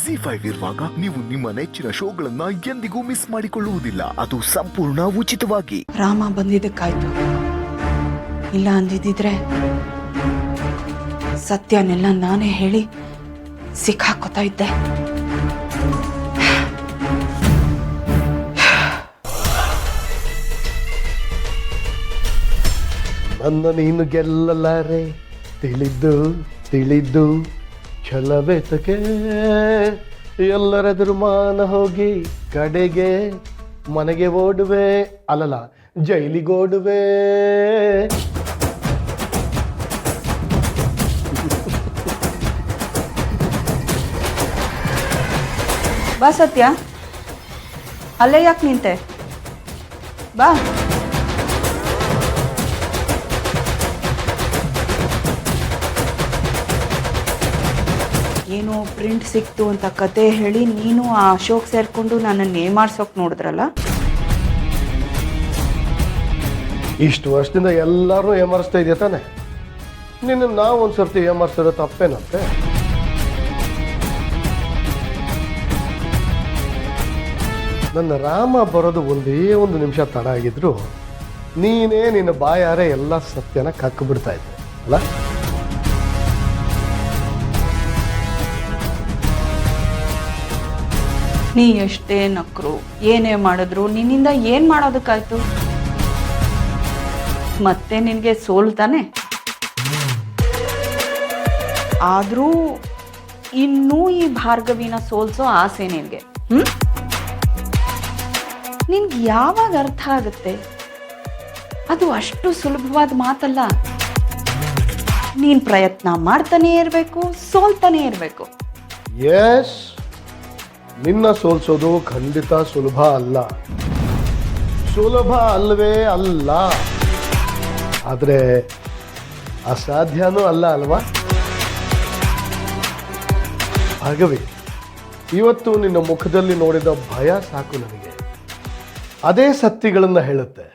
ZEE5 ಇರುವಾಗ ನೀವು ನಿಮ್ಮ ನೆಚ್ಚಿನ ಶೋಗಳನ್ನ ಎಂದಿಗೂ ಮಿಸ್ ಮಾಡಿಕೊಳ್ಳುವುದಿಲ್ಲ. ಅದು ಸಂಪೂರ್ಣ ಉಚಿತವಾಗಿ. ರಾಮ ಬಂದಿದ್ದಕ್ಕಾಯ್ತು, ಇಲ್ಲ ಅಂದಿದ್ದಿದ್ರೆ ಸತ್ಯನೆಲ್ಲ ನಾನೇ ಹೇಳಿ ಸಿಕ್ಕಾಕೋತಾ ಇದ್ದೆ. ನನ್ನ ನೀನು ಗೆಲ್ಲಲಾರೆ, ತಿಳಿದ್ದು ತಿಳಿದ್ದು ಛಲವೆತಕೆ, ಎಲ್ಲರೆದುರು ಮಾನ ಹೋಗಿ ಕಡೆಗೆ ಮನೆಗೆ ಓಡುವೆ, ಅಲ್ಲಲ್ಲ ಜೈಲಿಗೋಡುವೆ. ಬಾ ಸತ್ಯ, ಅಲ್ಲೇ ಯಾಕೆ ನಿಂತೆ? ಬಾ. ಏನೋ ಪ್ರಿಂಟ್ ಸಿಕ್ತು ಅಂತ ಕತೆ ಹೇಳಿ ನೀನು ಆ ಅಶೋಕ್ ಸೇರ್ಕೊಂಡು ನನ್ನನ್ನು ಏಮಾರ್ಸೋಕೆ ನೋಡಿದ್ರಲ್ಲ. ಇಷ್ಟು ವರ್ಷದಿಂದ ಎಲ್ಲರೂ ಏಮರ್ಸ್ತಾ ಇದೆಯಾ ತಾನೆ? ನಿನ್ನ ನಾವು ಒಂದು ಸರ್ತಿ ಏಮರ್ಸಿರೋ ತಪ್ಪೇನಂತೆ? ನನ್ನ ರಾಮ ಬರೋದು ಒಂದೇ ಒಂದು ನಿಮಿಷ ತಡ ಆಗಿದ್ರು ನೀನೇ ನಿನ್ನ ಬಾಯಾರೆ ಎಲ್ಲ ಸತ್ಯನ ಕಕ್ಕು ಬಿಡ್ತಾ ಇದ್ದೆ ಅಲ್ಲ? ನೀ ಎಷ್ಟೇ ನಕ್ರು ಏನೇ ಮಾಡಿದ್ರು ನಿನ್ನಿಂದ ಏನ್ ಮಾಡೋದಕ್ಕಾಯ್ತು? ಮತ್ತೆ ನಿನ್ಗೆ ಸೋಲ್ತಾನೆ. ಆದ್ರೂ ಇನ್ನೂ ಈ ಭಾರ್ಗವಿನ ಸೋಲ್ಸೋ ಆಸೆ ನಿನ್ಗೆ. ನಿನ್ಗೆ ಯಾವಾಗ ಅರ್ಥ ಆಗುತ್ತೆ? ಅದು ಅಷ್ಟು ಸುಲಭವಾದ ಮಾತಲ್ಲ. ನೀನ್ ಪ್ರಯತ್ನ ಮಾಡ್ತಾನೆ ಇರಬೇಕು, ಸೋಲ್ತಾನೆ ಇರಬೇಕು. ಎಸ್, ನಿನ್ನ ಸೋಲ್ಸೋದು ಖಂಡಿತ ಸುಲಭ ಅಲ್ಲ, ಸುಲಭ ಅಲ್ವೇ ಅಲ್ಲ, ಆದರೆ ಅಸಾಧ್ಯನೂ ಅಲ್ಲ ಅಲ್ವಾ? ಭಾರ್ಗವಿ, ಇವತ್ತು ನಿನ್ನ ಮುಖದಲ್ಲಿ ನೋಡಿದ ಭಯ ಸಾಕು ನನಗೆ. ಅದೇ ಸತ್ಯಗಳನ್ನ ಹೇಳುತ್ತೆ.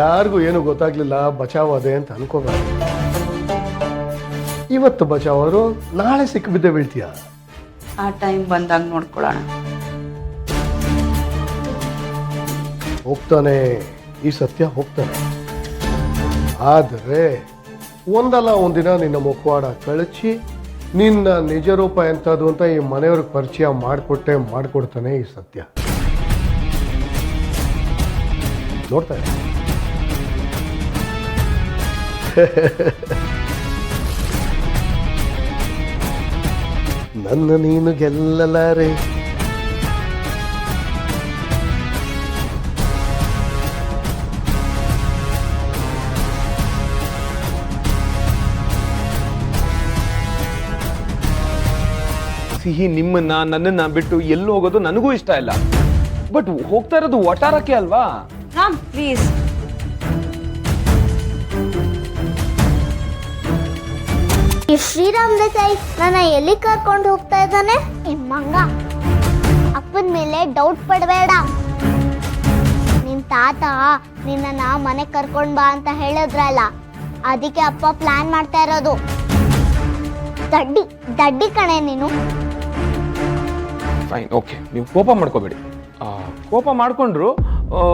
ಯಾರಿಗೂ ಏನು ಗೊತ್ತಾಗ್ಲಿಲ್ಲ, ಬಚಾವಾದೆ ಅಂತ ಅನ್ಕೋಬಾರ್ದು. ಇವತ್ತು ಬಚಾವರು, ನಾಳೆ ಸಿಕ್ಕಿಬಿದ್ದೆ ಬೀಳ್ತೀಯ. ಆ ಟೈಮ್ ಬಂದಾಗ ನೋಡ್ಕೊಳ್ಳೋಣ. ಹೋಗ್ತಾನೆ, ಈ ಸತ್ಯ ಹೋಗ್ತಾನೆ. ಆದರೆ ಒಂದಲ್ಲ ಒಂದಿನ ನಿನ್ನ ಮುಖವಾಡ ಕಳಚಿ ನಿನ್ನ ನಿಜ ರೂಪ ಎಂಥದ್ದು ಅಂತ ಈ ಮನೆಯವ್ರಿಗೆ ಪರಿಚಯ ಮಾಡಿಕೊಡ್ತಾನೆ ಈ ಸತ್ಯ. ನೋಡ್ತಾ ಇದ್ದೀನಿ. ನನ್ನ ನೀನು ಗೆಲ್ಲಲಾರೆ, ಸಿಹಿ ನಿಮ್ಮನ್ನ ನನ್ನನ್ನ ಬಿಟ್ಟು ಎಲ್ಲಿ ಹೋಗೋದು ನನಗೂ ಇಷ್ಟ ಇಲ್ಲ. ಬಟ್ ಹೋಗ್ತಾ ಇರೋದು ಒಟಾರಕ್ಕೆ ಅಲ್ವಾ? ರಾಮ್ ಪ್ಲೀಸ್. ಈ ಶ್ರೀರಾಮ್ ದೇಸಾಯಿ ನನ್ನ ಎಲ್ಲಿ ಕರ್ಕೊಂಡು ಹೋಗ್ತಾ ಇದ್ದಾನೆ? ಮಂಗ, ಅಪ್ಪನ ಮೇಲೆ ಡೌಟ್ ಪಡಬೇಡ. ನಿನ್ ತಾತ ನಿನ್ನ ಮನೆ ಕರ್ಕೊಂಡ್ ಬಾ ಅಂತ ಹೇಳಿದ್ರಲ್ಲ, ಅದಕ್ಕೆ ಅಪ್ಪ ಪ್ಲಾನ್ ಮಾಡ್ತಾ ಇರೋದು. ದಡ್ಡಿ ದಡ್ಡಿ ಕಣೆ ನೀನು. ಫೈನ್, ಓಕೆ, ನೀವು ಕೋಪ ಮಾಡ್ಕೋಬೇಡಿ. ಕೋಪ ಮಾಡ್ಕೊಂಡ್ರು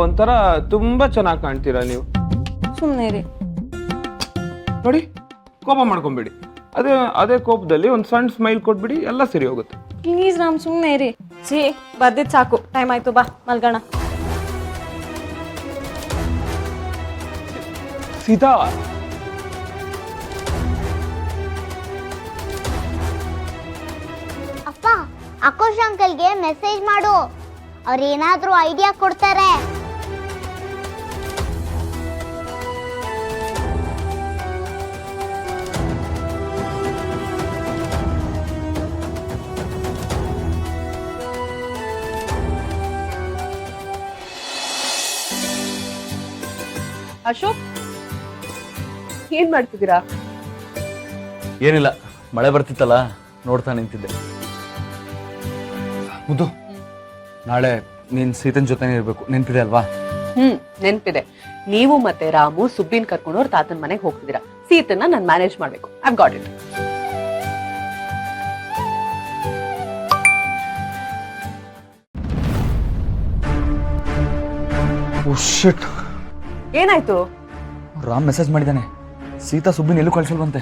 ಒಂಥರ ತುಂಬಾ ಚೆನ್ನಾಗಿ ಕಾಣ್ತೀರಾ ನೀವು. ಸುಮ್ಮನೆ ರೀ. ನೋಡಿ, ಕೋಪ ಮಾಡ್ಕೊಂಬೇಡಿ. ಅದೇ ಕೋಪದಲ್ಲಿ ಒಂದು ಸಣ್ಣ ಸ್ಮೈಲ್ ಕೊಟ್ಬಿಡಿ, ಎಲ್ಲ ಸರಿ ಹೋಗುತ್ತೆ. ಪ್ಲೀಸ್ ರಾಮ್, ಸುಮ್ಮನೆ ರೀ. ಬರ್ದಿದ್ ಸಾಕು, ಟೈಮ್ ಆಯ್ತು, ಬಾ ಮಲ್ಗೋಣ. ಸೀತಾ, ಅಪ್ಪ, ಆಕಾಶ್ ಅಂಕಲ್ಗೆ ಮೆಸೇಜ್ ಮಾಡು, ಅವ್ರು ಏನಾದ್ರೂ ಐಡಿಯಾ ಕೊಡ್ತಾರೆ. ಅಶೋಕ್, ಏನ್ ಮಾಡ್ತಿದ್ದೀರಾ? ಏನಿಲ್ಲ, ಮಳೆ ಬರ್ತಿತ್ತಲ್ಲ, ನೋಡ್ತಾ ನಿಂತಿದ್ದೆ. ಮುದ್ದು, ನಾಳೆ ನೀನ್ ಸೀತನ್ ಜೊತೆನೇ ಇರ್ಬೇಕು, ನೆನ್ಪಿದೆ ಅಲ್ವಾ? ನೆನ್ಪಿದೆ. ನೀವು ಮತ್ತೆ ರಾಮು ಸುಬ್ಬಿನ್ ಕರ್ಕೊಂಡು ಅವ್ರ ತಾತನ ಮನೆಗೆ ಹೋಗ್ತಿದ್ದೀರಾ. ಸೀತನ್ನ ನಾನು ಮ್ಯಾನೇಜ್ ಮಾಡ್ಬೇಕು. I've got it. ಶಿಟ್, ಏನಾಯ್ತು? ರಾಮ್ ಮೆಸೇಜ್ ಮಾಡಿದ್ದಾನೆ, ಸೀತಾ ಸುಬ್ಬಿನ ಎಲ್ಲೂ ಕಳ್ಸಲ್ವಂತೆ.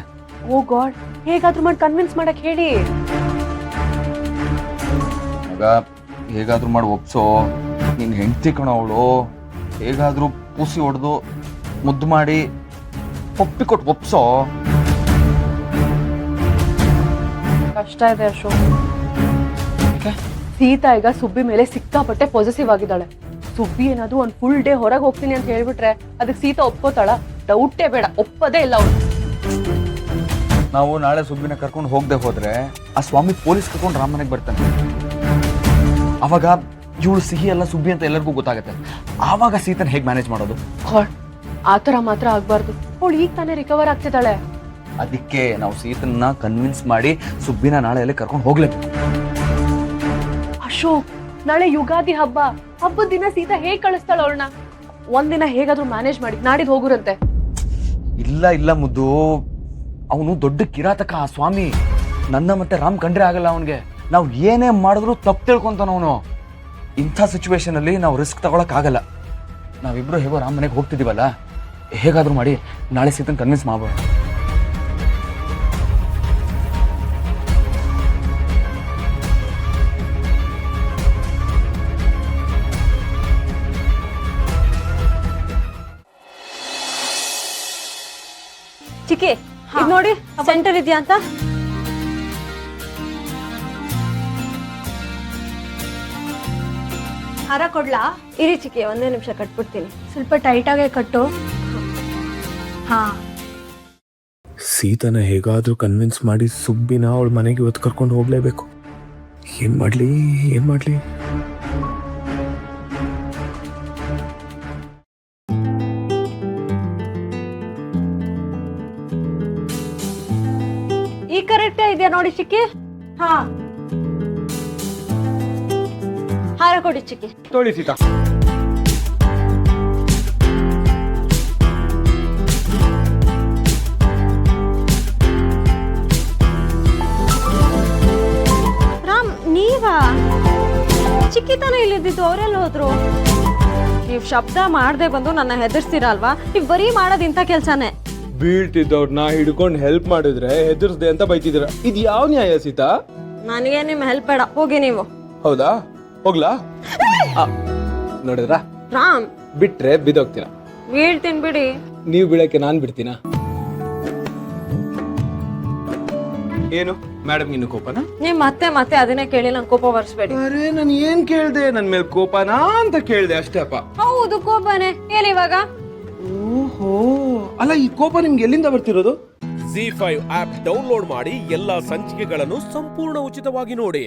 ಓ ಗಾಡ್, ಹೇಗಾದ್ರೂ ಮಾಡಿ ಕನ್ವಿನ್ಸ್ ಮಾಡಕ್ ಹೇಳಿ. ಆಗ ಹೇಗಾದ್ರೂ ಮಾಡಿ ಒಪ್ಸೋ, ನಿನ್ ಹೆಂಡತಿ ಕಣ ಅವಳು. ಹೇಗಾದ್ರೂ ಪೂಸಿ ಹೊಡೆದು ಮುದ್ದು ಮಾಡಿ ಒಪ್ಪಿಕೊಟ್ಟು ಒಪ್ಸೋ. ಕಷ್ಟ ಇದೆ ಅಶೋಕ್. ಸೀತಾ ಈಗ ಸುಬ್ಬಿ ಮೇಲೆ ಸಿಕ್ಕಾಪಟ್ಟೆ ಪಾಸಿಟಿವ್ ಆಗಿದ್ದಾಳೆ. ಸುಬ್ಬಿ ಏನಾದ್ರು ಒಂದ್ ಫುಲ್ ಡೇ ಹೊರಗೆ ಹೋಗ್ತೀನಿ ಅಂತ ಹೇಳ್ಬಿಟ್ರೆ ಅದಕ್ಕೆ ಸೀತಾ ಒಪ್ಕೋತಾಳ? ಡೌಟೇ ಬೇಡ, ಒಪ್ಪದೇ ಇಲ್ಲ ಅವಳು. ನಾವು ನಾಳೆ ಸುಬ್ಬಿನ ಕರ್ಕೊಂಡು ಹೋಗದೆ ಹೋದ್ರೆ ಆ ಸ್ವಾಮಿ ಪೊಲೀಸ್ ಕರ್ಕೊಂಡು ರಾಮ್ ಮನೆಗೆ ಬರ್ತಾನೆ. ಅವಾಗ ಇವಳು ಸಿಹಿ ಅಲ್ಲ ಸುಬ್ಬಿ ಅಂತ ಎಲ್ಲರಿಗೂ ಗೊತ್ತಾಗತ್ತೆ. ಆವಾಗ ಸೀತನ್ ಹೇಗೆ ಮ್ಯಾನೇಜ್ ಮಾಡೋದು? ಗಾಡ್, ಆತರ ಮಾತ್ರ ಆಗ್ಬಾರ್ದು. ಅವಳು ಈಗ ತಾನೇ ರಿಕವರ್ ಆಗ್ತಿದ್ದಾಳೆ. ಅದಕ್ಕೆ ನಾವು ಸೀತನ್ನ ಕನ್ವಿನ್ಸ್ ಮಾಡಿ ಸುಬ್ಬಿನ ನಾಳೆ ಎಲ್ಲ ಕರ್ಕೊಂಡು ಹೋಗ್ಲೇಬೇಕು. ಅಶೋಕ್, ನಾಳೆ ಯುಗಾದಿ ಹಬ್ಬ. ಹಬ್ಬದ ದಿನ ಸೀತಾ ಹೇಗ್ ಕಳಿಸ್ತಾಳ ಅವಳನ್ನ? ಒಂದಿನ ಹೇಗಾದ್ರೂ ಮ್ಯಾನೇಜ್ ಮಾಡಿ ನಾಡಿದ್ ಹೋಗುರಂತೆ. ಇಲ್ಲ ಇಲ್ಲ ಮುದ್ದು, ಅವನು ದೊಡ್ಡ ಕಿರಾತಕ ಆ ಸ್ವಾಮಿ. ನನ್ನ ಮತ್ತೆ ರಾಮ್ ಕಂಡ್ರೆ ಆಗಲ್ಲ ಅವನಿಗೆ. ನಾವು ಏನೇ ಮಾಡಿದ್ರು ತಪ್ಪು ತಿಳ್ಕೊಂತಾನ ಅವನು. ಇಂಥ ಸಿಚುವೇಶನ್ ಅಲ್ಲಿ ನಾವು ರಿಸ್ಕ್ ತಗೊಳಕ್ ಆಗಲ್ಲ. ನಾವಿಬ್ರು ಹೇಗೋ ರಾಮ್ ಮನೆಗೆ ಹೋಗ್ತಿದೀವಲ್ಲ, ಹೇಗಾದ್ರೂ ಮಾಡಿ ನಾಳೆ ಸೀತನ್ ಕನ್ವಿನ್ಸ್ ಮಾಡ್ಬೋಣ. ಚಿಕ್ಕಿ ಇದ್ ನೋಡಿ ಸೆಂಟರ್ ಇದೆಯಾ ಅಂತ. ಹಾರ ಕೊಡ್ಲಾ? ಇರಿ ಚಿಕ್ಕಿ, ಒಂದೇ ನಿಮಿಷ ಕಟ್ಬಿಡ್ತೀನಿ. ಸ್ವಲ್ಪ ಟೈಟ್ ಆಗೇ ಕಟ್ಟು. ಹಾ, ಸೀತನ ಹೇಗಾದ್ರೂ ಕನ್ವಿನ್ಸ್ ಮಾಡಿ ಸುಬ್ಬಿನ ಅವಳ ಮನೆಗೆ ಇವತ್ತು ಕರ್ಕೊಂಡು ಹೋಗ್ಲೇಬೇಕು. ಏನ್ ಮಾಡ್ಲಿ? ಈ ಕರೆಕ್ಟ್ ಇದೆಯಾ ನೋಡಿ ಚಿಕ್ಕಿ. ಹಾ, ಹಾರ ಕೊಡಿ ಚಿಕ್ಕಿ. ತೊಳಿ ಸೀತಾ. ರಾಮ್, ನೀವಾ? ಚಿಕ್ಕಿ ತಾನೇ ಇಲ್ಲಿದ್ದು, ಅವರೆಲ್ಲ ಹೋದ್ರು? ನೀವ್ ಶಬ್ದ ಮಾಡದೆ ಬಂದು ನನ್ನ ಹೆದರ್ಸ್ತೀರಾ ಅಲ್ವಾ? ನೀವ್ ಬರೀ ಮಾಡೋದ್ ಇಂಥ ಕೆಲ್ಸನೇ. ಬೀಳ್ತಿದ್ದವ್ರನ್ನ ಹಿಡ್ಕೊಂಡು ಹೆಲ್ಪ್ ಮಾಡಿದ್ರೆ ಹೆದರ್ಸ್ದೆ ಅಂತ ಬೈತಿದ್ದೀರ. ಇದು ಯಾವ ನ್ಯಾಯ ಸೀತಾ? ನನಗೆ ನಿಮ್ ಹೆಲ್ಪ್ ಬೇಡ, ಹೋಗಿ ನೀವು. ಹೌದಾ? ಹೋಗ್ಲಾ? ನೋಡಿದ್ರ, ರಾಮ್ ಬಿಟ್ರೆ ಬಿದ್ದೋಗ್ತೀರಾ. ಬೀಳ್ತೀನಿ ಬಿಡಿ. ನೀವು ಬೀಳಕ್ಕೆ ನಾನ್ ಬಿಡ್ತೀನ? ಏನು ಮೇಡಮ್ ಇನ್ನು ಕೋಪನಾ? ನೀವ್ ಮತ್ತೆ ಅದನ್ನೇ ಕೇಳಿ ನಂಗೆ ಕೋಪ ಬರ್ಸ್ಬೇಡಿ. ಅರೆ, ನಾನು ಏನ್ ಕೇಳ್ದೆ? ನನ್ ಮೇಲೆ ಕೋಪನಾ ಅಂತ ಕೇಳ್ದೆ ಅಷ್ಟೇ ಅಪ್ಪ. ಹೌದು, ಕೋಪನೇ. ಹೇಳಿ ಇವಾಗ. ಓಹೋ, ಅಲ್ಲ ಈ ಕೋಪ ನಿಮ್ಗೆ ಎಲ್ಲಿಂದ ಬರ್ತಿರೋದು? ZEE5 ಆಪ್ ಡೌನ್ಲೋಡ್ ಮಾಡಿ ಎಲ್ಲಾ ಸಂಚಿಕೆಗಳನ್ನು ಸಂಪೂರ್ಣ ಉಚಿತವಾಗಿ ನೋಡಿ.